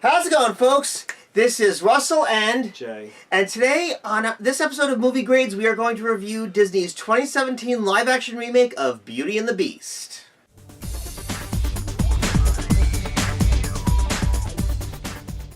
How's it going, folks? This is Russell and Jay. And today, on this episode of Movie Grades, we are going to review Disney's 2017 live-action remake of Beauty and the Beast.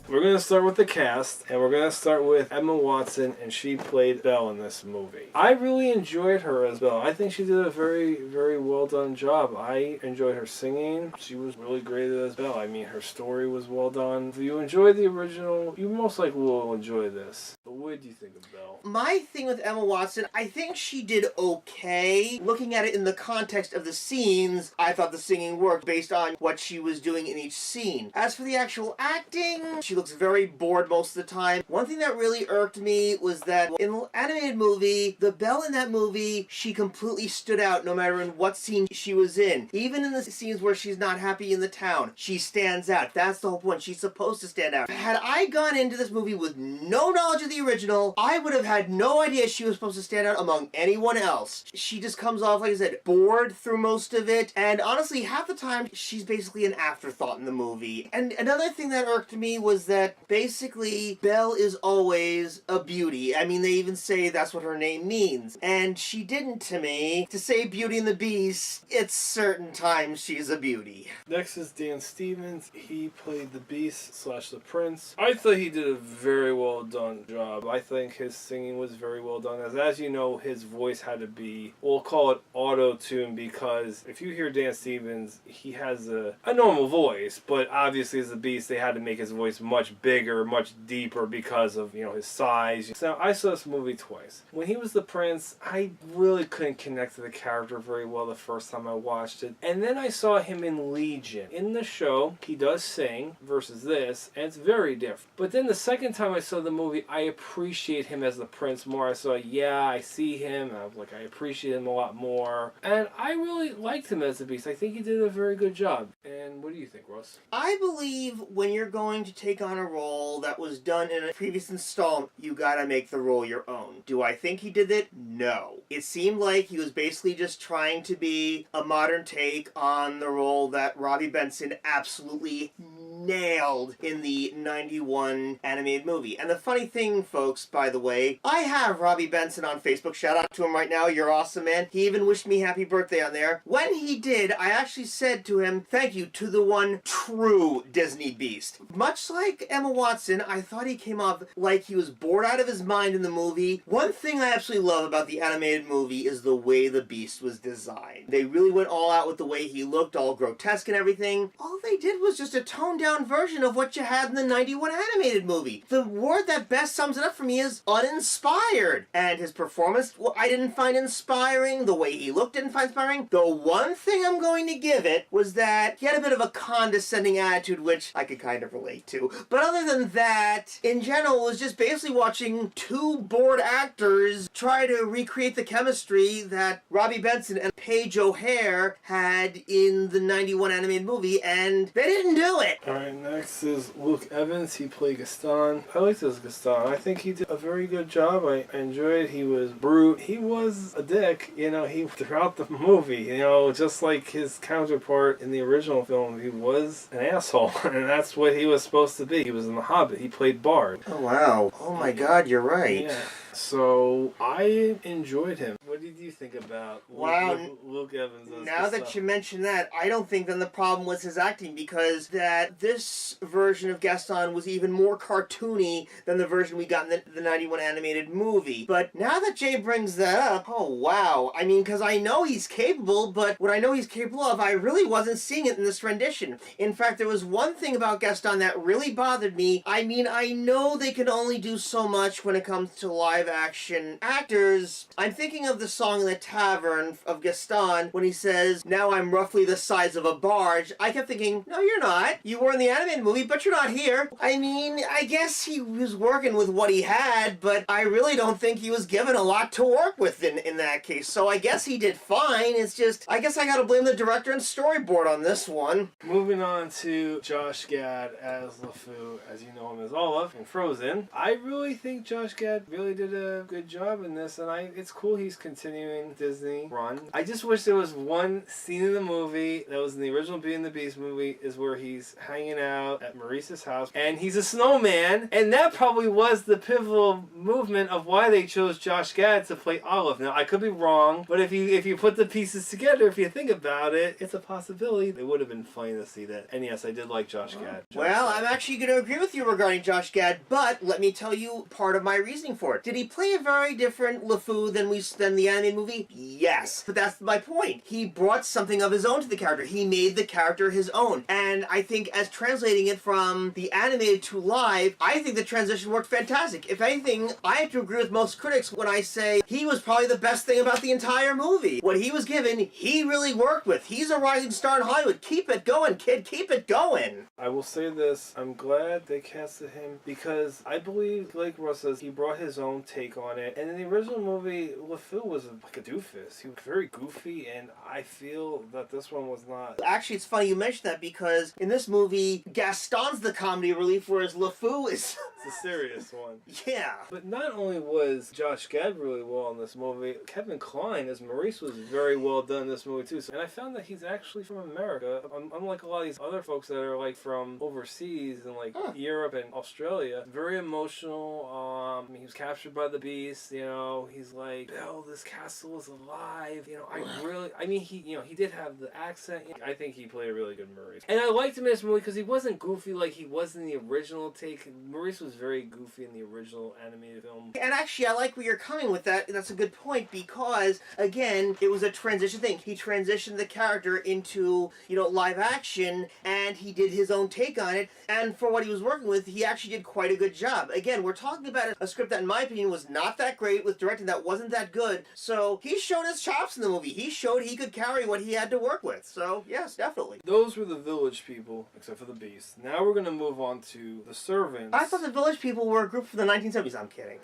We're going to start with the cast, and we're going to start with Emma Watson, and she played Belle in this movie. I really enjoyed her as Belle. I think she did a very, very well done job. I enjoyed her singing. She was really great as Belle. I mean, her story was well done. If you enjoyed the original, you most likely will enjoy this. But what did you think of Belle? My thing with Emma Watson, I think she did okay. Looking at it in the context of the scenes, I thought the singing worked based on what she was doing in each scene. As for the actual acting, she looks very bored most of the time. One thing that really irked me was that in the animated movie, the Belle in that movie, she completely stood out no matter in what scene she was in. Even in the scenes where she's not happy in the town, she stands out. That's the whole point. She's supposed to stand out. Had I gone into this movie with no knowledge of the original, I would have had no idea she was supposed to stand out among anyone else. She just comes off, like I said, bored through most of it, and honestly, half the time, she's basically an afterthought in the movie. And another thing that irked me was that basically Belle is always a beauty. I mean, they even say that's what her name means. And she didn't to me. To say Beauty and the Beast, it's certain times she's a beauty. Next is Dan Stevens. He played the Beast / the Prince. I thought he did a very well done job. I think his singing was very well done. As you know, his voice had to be, we'll call it auto-tune, because if you hear Dan Stevens, he has a normal voice, but obviously as the Beast, they had to make his voice much bigger, much deeper because of, his size. So I saw this movie twice. When he was the prince, I really couldn't connect to the character very well the first time I watched it. And then I saw him in Legion. In the show, he does sing versus this, and it's very different. But then the second time I saw the movie, I appreciate him as the prince more. I saw, I see him. I was like, I appreciate him a lot more. And I really liked him as the Beast. I think he did a very good job. And what do you think, Russ? I believe when you're going to take on a role that was done in a previous installment, you gotta make the role your own. Do I think he did it? No. It seemed like he was basically just trying to be a modern take on the role that Robbie Benson absolutely nailed in the 91 animated movie. And the funny thing, folks, by the way, I have Robbie Benson on Facebook. Shout out to him right now. You're awesome, man. He even wished me happy birthday on there. When he did, I actually said to him, thank you to the one true Disney Beast. Much like Emma Watson, I thought he came off like he was bored out of his mind in the movie. One thing I absolutely love about the animated movie is the way the Beast was designed. They really went all out with the way he looked, all grotesque and everything. All they did was just a toned down version of what you had in the 91 animated movie. The word that best sums it up for me is uninspired. And his performance, well, I didn't find inspiring. The way he looked didn't find inspiring. The one thing I'm going to give it was that he had a bit of a condescending attitude, which I could kind of relate to. But other than that, in general, it was just basically watching two bored actors try to recreate the chemistry that Robbie Benson and Paige O'Hare had in the 91 animated movie, and they didn't do it. Alright, next is Luke Evans. He played Gaston. I liked this Gaston. I think he did a very good job. I enjoyed it. He was brute. He was a dick, he throughout the movie, just like his counterpart in the original film, he was an asshole, and that's what he was supposed to be. He was in The Hobbit. He played Bard. Oh, wow. Oh, my God, you're right. Yeah. So, I enjoyed him. What did you think about Luke Evans? Now that you mention that, I don't think then the problem was his acting, because this version of Gaston was even more cartoony than the version we got in the 91 animated movie. But now that Jay brings that up, oh wow. I mean, because I know he's capable, but what I know he's capable of, I really wasn't seeing it in this rendition. In fact, there was one thing about Gaston that really bothered me. I mean, I know they can only do so much when it comes to live action actors. I'm thinking of the song in the tavern of Gaston when he says, now I'm roughly the size of a barge. I kept thinking, no, you're not. You were in the animated movie, but you're not here. I mean, I guess he was working with what he had, but I really don't think he was given a lot to work with in that case. So I guess he did fine. It's just, I guess I gotta blame the director and storyboard on this one. Moving on to Josh Gad as LeFou, as you know him as Olaf in Frozen. I really think Josh Gad really did a good job in this, and it's cool he's continuing Disney run. I just wish there was one scene in the movie that was in the original Beauty and the Beast movie, is where he's hanging hanging out at Maurice's house, and he's a snowman, and that probably was the pivotal movement of why they chose Josh Gad to play Olive. Now, I could be wrong, but if you put the pieces together, if you think about it, it's a possibility. It would have been funny to see that. And yes, I did like Josh Gad. Well, I'm actually going to agree with you regarding Josh Gad, but let me tell you part of my reasoning for it. Did he play a very different LeFou than the animated movie? Yes. But that's my point. He brought something of his own to the character. He made the character his own. And I think as translating it from the animated to live, I think the transition worked fantastic. If anything, I have to agree with most critics when I say he was probably the best thing about the entire movie. What he was given, he really worked with. He's a rising star in Hollywood. Keep it going, kid. Keep it going. I will say this. I'm glad they casted him because I believe, like Russ says, he brought his own take on it. And in the original movie, LeFou was like a doofus. He was very goofy, and I feel that this one was not. Actually, it's funny you mentioned that because in this movie, Gaston's the comedy relief, whereas LeFou is... It's a serious one. Yeah. But not only was Josh Gad really well in this movie, Kevin Kline as Maurice was very well done in this movie too. And I found that he's actually from America, unlike a lot of these other folks that are like from overseas and like Europe and Australia. Very emotional. He was captured by the beast. You know, he's like, Bill, this castle is alive. You know, he did have the accent. I think he played a really good Maurice. And I liked him in this movie because he wasn't goofy like he was in the original take. Maurice was very goofy in the original animated film. And actually, I like where you're coming with that. That's a good point because, again, it was a transition thing. He transitioned the character into, live action, and he did his own take on it. And for what he was working with, he actually did quite a good job. Again, we're talking about a script that, in my opinion, was not that great, with directing that wasn't that good. So he showed his chops in the movie. He showed he could carry what he had to work with. So, yes, definitely. Those were the village people, except for the beast. Now we're going to move on to the servants. I thought the village people were a group from the 1970s. I'm kidding.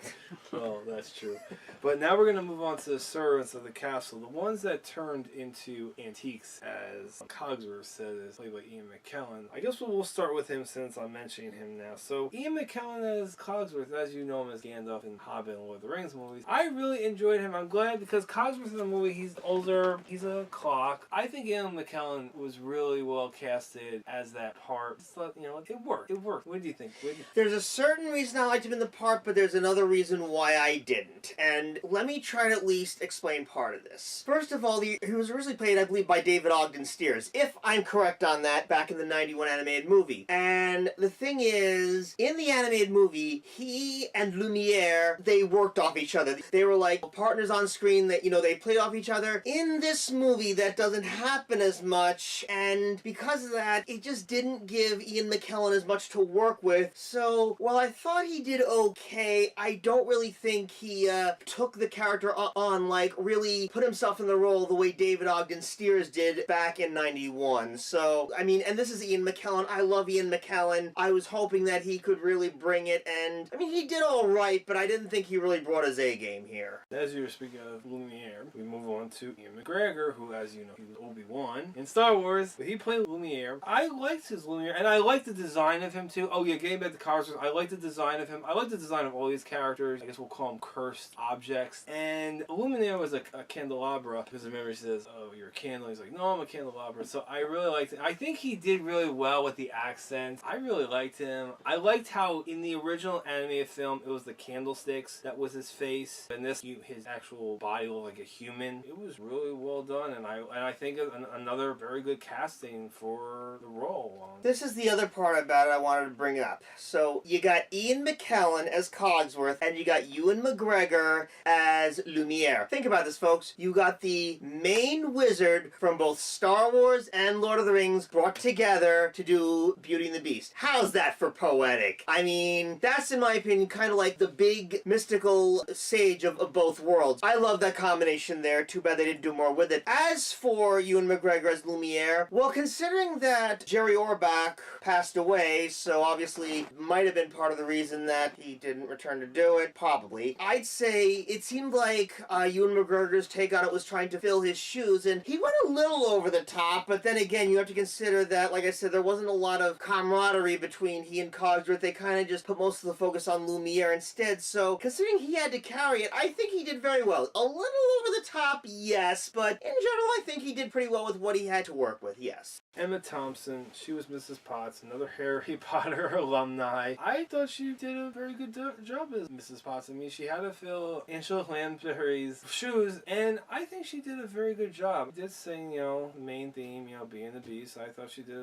Oh, that's true. But now we're going to move on to the servants of the castle. The ones that turned into antiques, as Cogsworth says, played by Ian McKellen. I guess we'll start with him since I'm mentioning him now. So, Ian McKellen as Cogsworth, as you know him as Gandalf in Hobbit and Lord of the Rings movies. I really enjoyed him. I'm glad because Cogsworth in the movie, he's older, he's a clock. I think Ian McKellen was really well casted as that part. Just thought, it worked. It worked. What do you think? There's a certain reason I liked him in the part, but there's another reason why I didn't. And let me try to at least explain part of this. First of all, he was originally played, I believe, by David Ogden Stiers, if I'm correct on that, back in the 91 animated movie. And the thing is, in the animated movie, he and Lumiere, they worked off each other. They were like partners on screen that, they played off each other. In this movie, that doesn't happen as much, and because of that, it just didn't give Ian McKellen as much to work with. So, while I thought he did okay, I don't really think he took the character on, like, really put himself in the role the way David Ogden Stiers did back in 91. So, I mean, and this is Ian McKellen. I love Ian McKellen. I was hoping that he could really bring it, and, I mean, he did all right, but I didn't think he really brought his A game here. As you were speaking of Lumiere, we move on to Ian McGregor, who, as you know, he was Obi-Wan in Star Wars, but he played Lumiere. I liked his Lumiere, and I liked the design of him, too. Oh, yeah, getting back to Cogsworth, I like the design of him. I like the design of all these characters. I guess we'll call them cursed objects. And Lumiere was a candelabra, because remember he says, oh, you're a candle. He's like, no, I'm a candelabra. So I really liked it. I think he did really well with the accent. I really liked him. I liked how in the original animated film, it was the candlesticks that was his face. And this, his actual body looked like a human. It was really well done, and I think another very good casting for the role. This is the other part about it I wanted to bring up. So you got Ian McKellen as Cogsworth, and you got Ewan McGregor as Lumiere. Think about this, folks. You got the main wizard from both Star Wars and Lord of the Rings brought together to do Beauty and the Beast. How's that for poetic? I mean, that's, in my opinion, kind of like the big mystical sage of both worlds. I love that combination there. Too bad they didn't do more with it. As for Ewan McGregor as Lumiere, well, considering that Jerry Orbach passed away, so obviously might have been part of the reason that he didn't return to do it, probably. I'd say it seemed like Ewan McGregor's take on it was trying to fill his shoes, and he went a little over the top, but then again, you have to consider that, like I said, there wasn't a lot of camaraderie between he and Cogsworth. They kind of just put most of the focus on Lumiere instead, so considering he had to carry it, I think he did very well. A little over the top, yes, but in general, I think he did pretty well with what he had to work with, yes. Emma Thompson, she was Mrs. Potts, another Harry Potter alumni. I thought she did a very good job as Mrs. Potts. I mean, she had to fill Angela Lansbury's shoes, and I think she did a very good job. Did sing, the main theme, being the Beast. I thought she did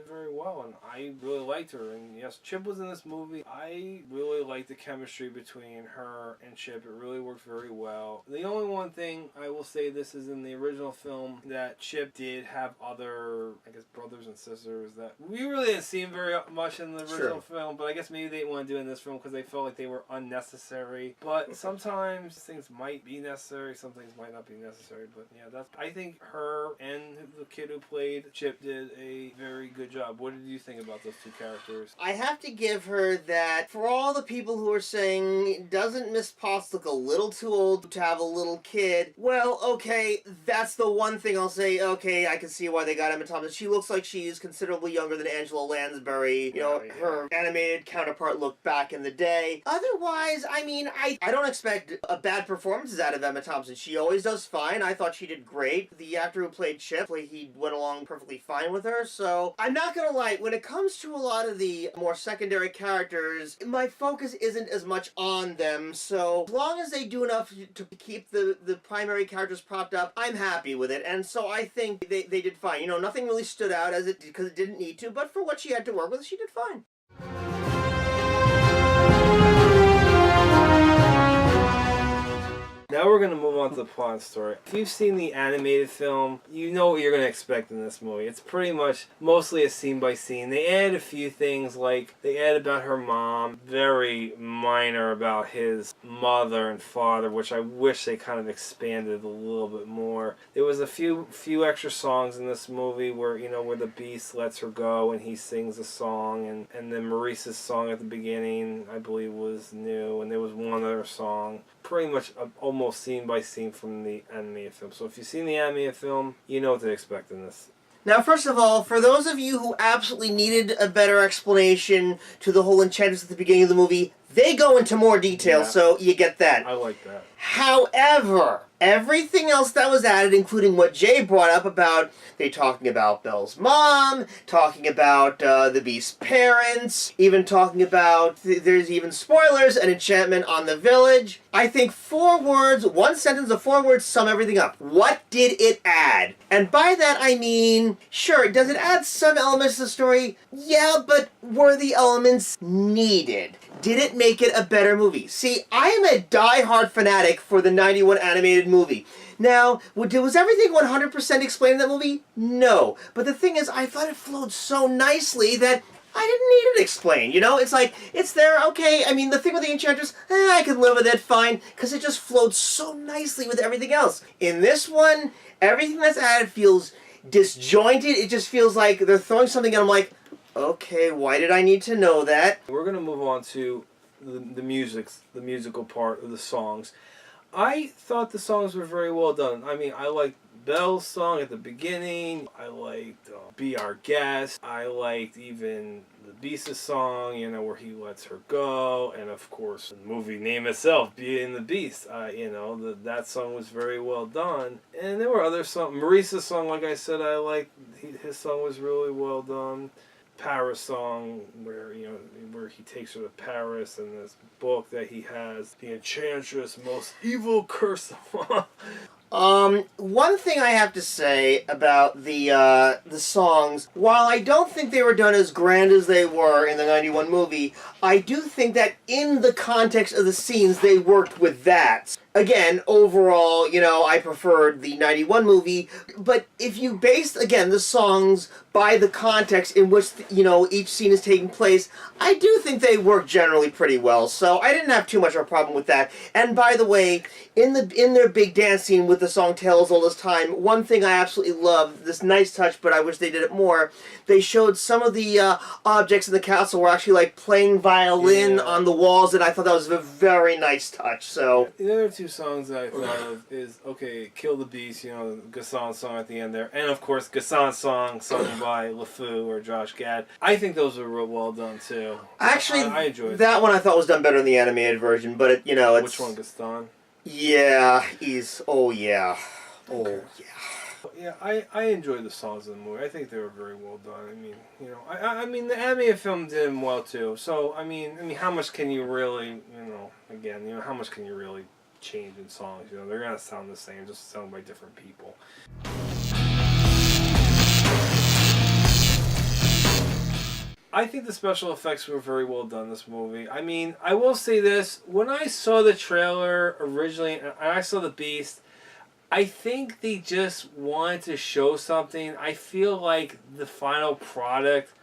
very well, and I really liked her. And yes, Chip was in this movie. I really liked the chemistry between her and Chip. It really worked very well. The only one thing I will say, this is in the original film, that Chip did have other, I guess, brothers and sisters that we really didn't see him very much in the original film, but I guess maybe they didn't want to do it in this film because they felt like they were unnecessary. But sometimes things might be necessary, some things might not be necessary. But yeah, I think her and the kid who played Chip did a very good job. What did you think about those two characters? I have to give her that. For all the people who are saying, doesn't Miss Potts look a little too old to have a little kid? Well, okay, that's the one thing I'll say. Okay, I can see why they got Emma Thompson. She looks like she's considerably younger than Angela Lansbury. Her animated counterpart looked back in the day. Otherwise, I mean, I don't expect a bad performances out of Emma Thompson. She always does fine. I thought she did great. The actor who played Chip, he went along perfectly fine with her. So I'm not gonna lie, when it comes to a lot of the more secondary characters, my focus isn't as much on them. So as long as they do enough to keep the primary characters propped up, I'm happy with it. And so I think they did fine. Nothing really stood out because it didn't need to, but for what she had to work with, she did fine. Now we're going to move on to the plot and story. If you've seen the animated film, you know what you're going to expect in this movie. It's pretty much mostly a scene by scene. They add a few things, like they add about her mom, very minor about his mother and father, which I wish they kind of expanded a little bit more. There was a few extra songs in this movie where, where the Beast lets her go and he sings a song, and then Maurice's song at the beginning, I believe, was new, and there was one other song. Pretty much almost scene by scene from the animated film. So if you've seen the animated film, you know what to expect in this. Now, first of all, for those of you who absolutely needed a better explanation to the whole Enchantress at the beginning of the movie, they go into more detail, so you get that. I like that. However, everything else that was added, including what Jay brought up about, they talking about Belle's mom, talking about the Beast's parents, even talking about, there's even spoilers, an enchantment on the village. I think 4 words, one sentence of 4 words sum everything up. What did it add? And by that I mean, sure, does it add some elements to the story? Yeah, but were the elements needed? Did it make it a better movie? See, I am a die-hard fanatic for the 91 animated movie. Now, was everything 100% explained in that movie? No. But the thing is, I thought it flowed so nicely that I didn't need it explained, It's like, it's there, okay. I mean, the thing with the Enchantress, I could live with it, fine, because it just flowed so nicely with everything else. In this one, everything that's added feels disjointed. It just feels like they're throwing something and I'm like, okay, why did I need to know that? We're going to move on to the musical part of the songs. I thought the songs were very well done. I mean, I liked Belle's song at the beginning. I liked Be Our Guest. I liked even the Beast's song, where he lets her go. And of course, the movie name itself, Being the Beast. That song was very well done. And there were other songs. Maurice's song, like I said, I liked. His song was really well done. Paris song where he takes her to Paris, and this book that he has, The Enchantress, Most Evil Curse of One thing I have to say about the songs, while I don't think they were done as grand as they were in the 91 movie, I do think that in the context of the scenes, they worked with that. Again, overall, I preferred the 91 movie, but if you based, again, the songs by the context in which, each scene is taking place, I do think they work generally pretty well, so I didn't have too much of a problem with that. And by the way, in their big dance scene with the song Tales All This Time, one thing I absolutely love, this nice touch, but I wish they did it more, they showed some of the objects in the castle were actually like playing violin on the walls, and I thought that was a very nice touch, so... The other 2 songs that I thought of is, okay, Kill the Beast, Gassan's song at the end there, and of course Gassan's song sung by LeFou or Josh Gad. I think those were real well done too. Actually, I enjoyed that one I thought was done better in the animated version, but it's... Which one, Gaston? Yeah, oh yeah. Yeah, I enjoyed the songs in the movie. I think they were very well done. I mean, I mean the animated film did them well too. So I mean, how much can you really, again, how much can you really change in songs? They're gonna sound the same, just sound by different people. I think the special effects were very well done in this movie. I mean, I will say this. When I saw the trailer originally, and I saw the Beast, I think they just wanted to show something. I feel like the final product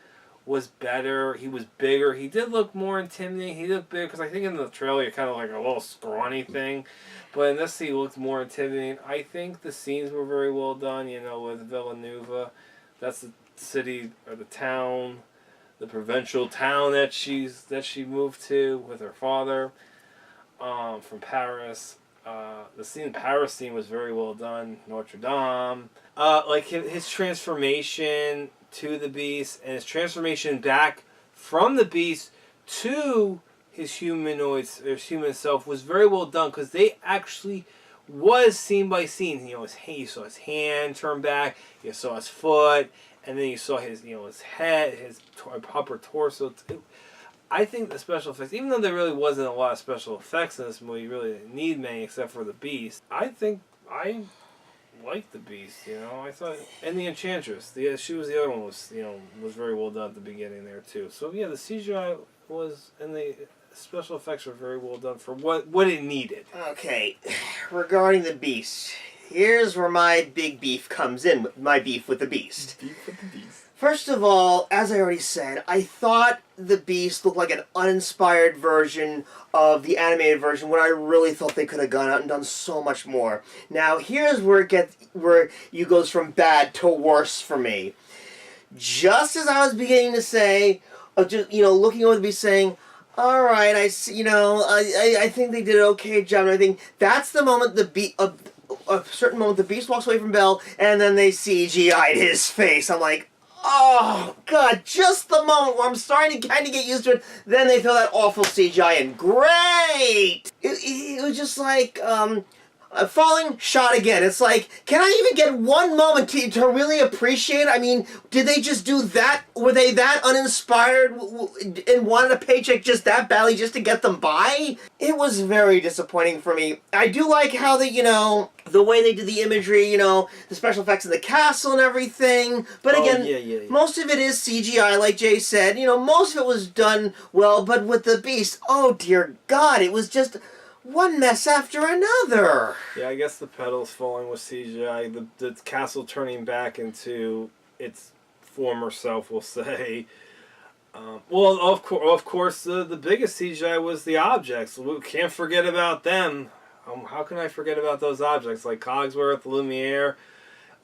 was better. He was bigger. He did look more intimidating. He looked big, because I think in the trailer you're kind of like a little scrawny thing. But in this he looked more intimidating. I think the scenes were very well done, with Villanova. That's the city, or the town, the provincial town that she moved to with her father, from Paris. The Paris scene was very well done. Notre Dame, like his transformation to the Beast, and his transformation back from the Beast to his human self was very well done, because they actually was scene by scene. You saw his hand turn back, you saw his foot, and then you saw his his head, his upper torso. I think the special effects, even though there really wasn't a lot of special effects in this movie, you really didn't need many except for the Beast. I think I liked the Beast. I thought, and the Enchantress. She was the other one. Was very well done at the beginning there too. So yeah, the CGI was, and the special effects were very well done for what it needed. Okay, regarding the Beast, here's where my big beef comes in. My beef with the Beast. Beef with the Beast. First of all, as I already said, I thought the Beast looked like an uninspired version of the animated version, when I really thought they could have gone out and done so much more. Now, here's where it goes from bad to worse for me. Just as I was beginning to say, looking over the Beast, saying, all right, I see, I think they did an okay job and everything. That's the moment a certain moment the Beast walks away from Belle, and then they CGI'd his face. I'm like, oh, God, just the moment where I'm starting to kind of get used to it, then they throw that awful CGI in. Great! It was just like, falling shot again. It's like, can I even get one moment to really appreciate it? I mean, did they just do that? Were they that uninspired and wanted a paycheck just that badly just to get them by? It was very disappointing for me. I do like how the way they did the imagery, the special effects in the castle and everything. But again, Yeah. most of it is CGI, like Jay said. Most of it was done well, but with the Beast, oh dear God, it was just one mess after another. Yeah, I guess the petals falling was CGI. The castle turning back into its former self, we'll say. Well, of course, the biggest CGI was the objects. We can't forget about them. How can I forget about those objects like Cogsworth, Lumiere,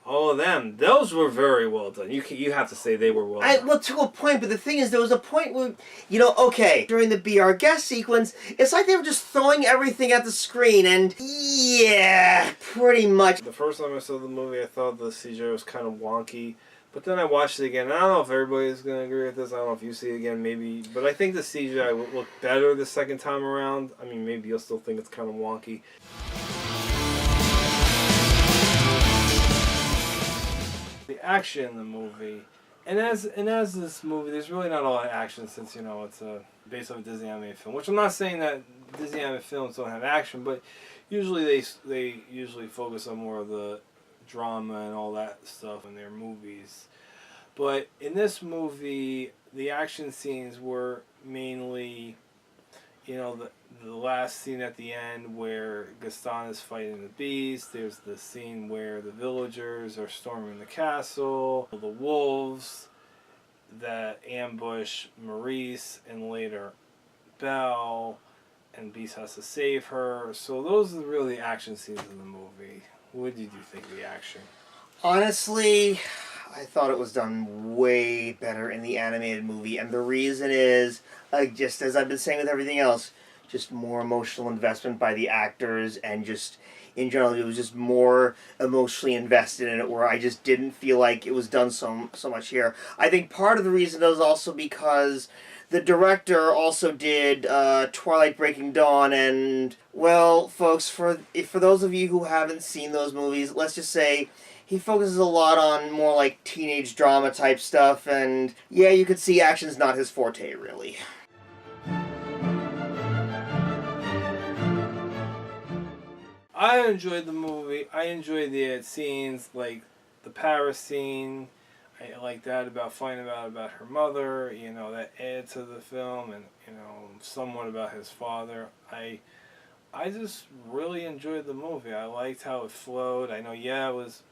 all of them? Those were very well done. You have to say they were well done. Well, to a point, but the thing is, there was a point where, okay, during the Be Our Guest sequence, it's like they were just throwing everything at the screen, and yeah, pretty much. The first time I saw the movie, I thought the CGI was kind of wonky. But then I watched it again. I don't know if everybody's going to agree with this. I don't know if you see it again, maybe. But I think the CGI will look better the second time around. I mean, maybe you'll still think it's kind of wonky. The action in the movie. And as this movie, there's really not a lot of action since, it's based on a Disney animated film. Which I'm not saying that Disney animated films don't have action, but usually they usually focus on more of the drama and all that stuff in their movies. But in this movie, the action scenes were mainly, the last scene at the end where Gaston is fighting the Beast. There's the scene where the villagers are storming the castle. The wolves that ambush Maurice and later Belle, and Beast has to save her. So those are really the action scenes in the movie. What did you think of the action? Honestly, I thought it was done way better in the animated movie, and the reason is, just as I've been saying with everything else, just more emotional investment by the actors, and just, in general, it was just more emotionally invested in it, where I just didn't feel like it was done so much here. I think part of the reason is also because the director also did Twilight Breaking Dawn, and, well, folks, for those of you who haven't seen those movies, let's just say he focuses a lot on more like teenage drama type stuff, and yeah, you could see action's not his forte, really. I enjoyed the movie. I enjoyed the scenes, like the Paris scene. I like that about finding out about her mother. You know, that added to the film, and you know, somewhat about his father. I just really enjoyed the movie. I liked how it flowed. I know, yeah, it was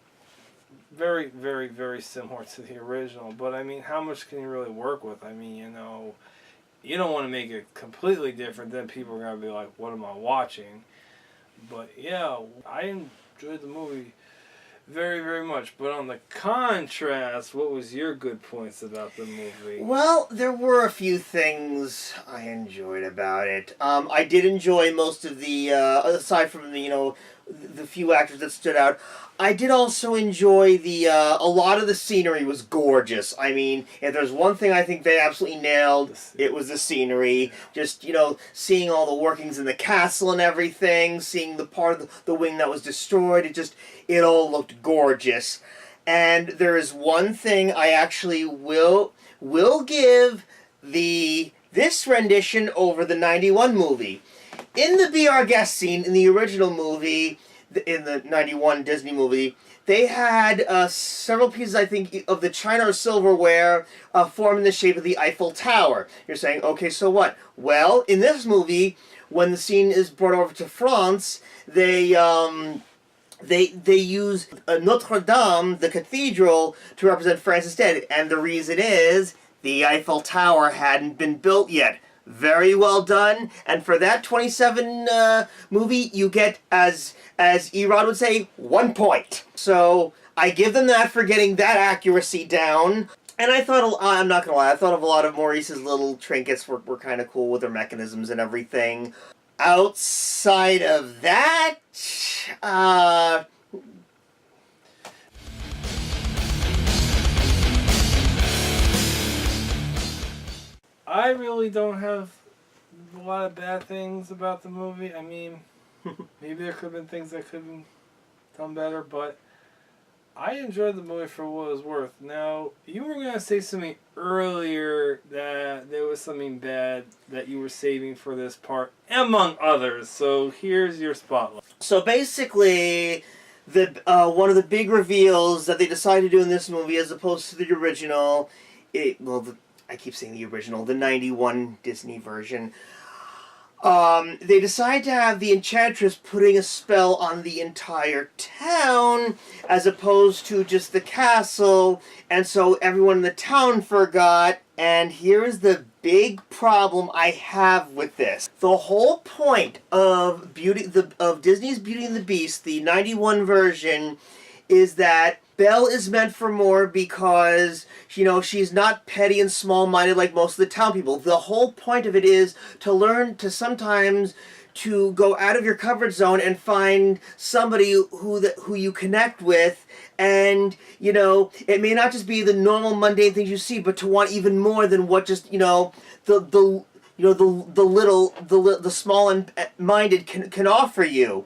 very, very, very similar to the original, but I mean, how much can you really work with? I mean, you know, you don't want to make it completely different, then people are going to be like, what am I watching? But yeah, I enjoyed the movie very, very much. But on the contrast, what was your good points about the movie? Well, there were a few things I enjoyed about it. I did enjoy most of the, aside from the, the few actors that stood out. I did also enjoy a lot of the scenery was gorgeous. I mean, if there's one thing I think they absolutely nailed, it was the scenery. Just, seeing all the workings in the castle and everything, seeing the part of the wing that was destroyed, it all looked gorgeous. And there is one thing I actually will give this rendition over the 91 movie. In the Be Our Guest scene in the original movie, in the 91 Disney movie, they had several pieces, I think, of the china or silverware formed in the shape of the Eiffel Tower. You're saying, okay, so what? Well, in this movie, when the scene is brought over to France, they use Notre Dame, the cathedral, to represent France instead. And the reason is the Eiffel Tower hadn't been built yet. Very well done. And for that 27 movie, you get, as Erod would say, 1 point. So I give them that for getting that accuracy down. And I thought, I'm not going to lie, I thought of a lot of Maurice's little trinkets were kind of cool with their mechanisms and everything. Outside of that, I really don't have a lot of bad things about the movie. I mean, maybe there could have been things that could have been done better, but I enjoyed the movie for what it was worth. Now, you were going to say something earlier that there was something bad that you were saving for this part, among others. So here's your spotlight. So basically, one of the big reveals that they decided to do in this movie, as opposed to the original, I keep saying the original, the 91 Disney version. They decide to have the Enchantress putting a spell on the entire town as opposed to just the castle, and so everyone in the town forgot. And here is the big problem I have with this. The whole point of Disney's Beauty and the Beast, the 91 version, is that Belle is meant for more because, she's not petty and small-minded like most of the town people. The whole point of it is to learn to sometimes to go out of your comfort zone and find somebody who you connect with, and, it may not just be the normal mundane things you see, but to want even more than what just, the small and minded can offer you.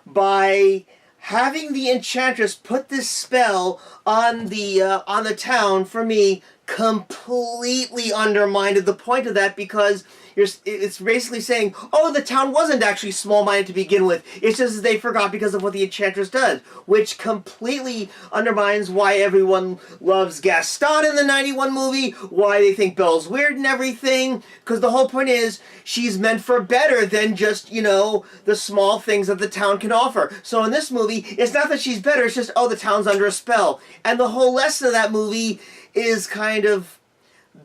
By having the Enchantress put this spell on the town, for me, completely undermined the point of that, because it's basically saying, oh, the town wasn't actually small-minded to begin with. It's just that they forgot because of what the Enchantress does, which completely undermines why everyone loves Gaston in the 91 movie, why they think Belle's weird and everything, because the whole point is she's meant for better than just, the small things that the town can offer. So in this movie, it's not that she's better, it's just, oh, the town's under a spell. And the whole lesson of that movie is kind of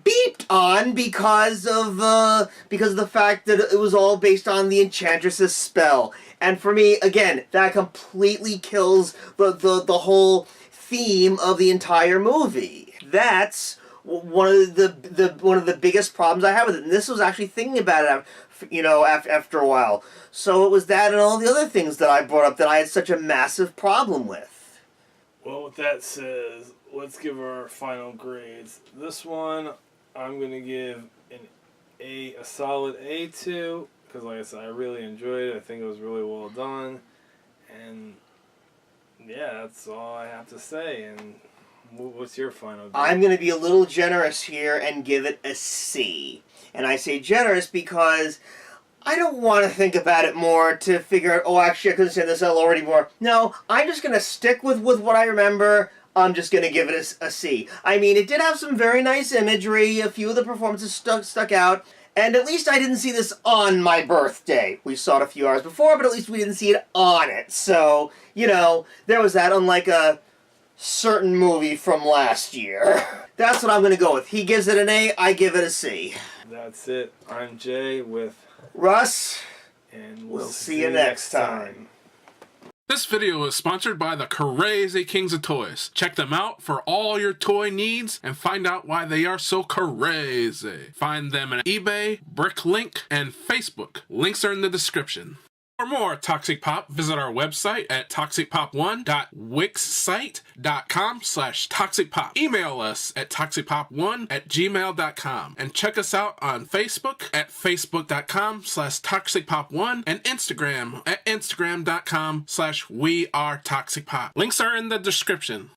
beeped on because of the fact that it was all based on the Enchantress's spell. And for me, again, that completely kills the whole theme of the entire movie. That's one of the biggest problems I have with it. And this was actually thinking about it, after a while. So it was that and all the other things that I brought up that I had such a massive problem with. Well, with that says, let's give our final grades. This one, I'm going to give a solid A to, because like I said, I really enjoyed it. I think it was really well done. And Yeah, that's all I have to say. And what's your final grade? I'm going to be a little generous here and give it a C. And I say generous because I don't want to think about it more to figure out, oh, actually, I could have said this already more. No, I'm just going to stick with what I remember. I'm just going to give it a C. I mean, it did have some very nice imagery. A few of the performances stuck out. And at least I didn't see this on my birthday. We saw it a few hours before, but at least we didn't see it on it. So, you know, there was that, unlike a certain movie from last year. That's what I'm going to go with. He gives it an A, I give it a C. That's it. I'm Jay with Russ, and we'll see you next time. This video is sponsored by the Crazy Kings of Toys. Check them out for all your toy needs and find out why they are so crazy. Find them on eBay, Bricklink, and Facebook. Links are in the description. For more Toxic Pop, visit our website at toxicpop1.wixsite.com/toxicpop. Email us at toxicpop1@gmail.com and check us out on Facebook at facebook.com/toxicpop1 and Instagram at instagram.com/wearetoxicpop. Links are in the description.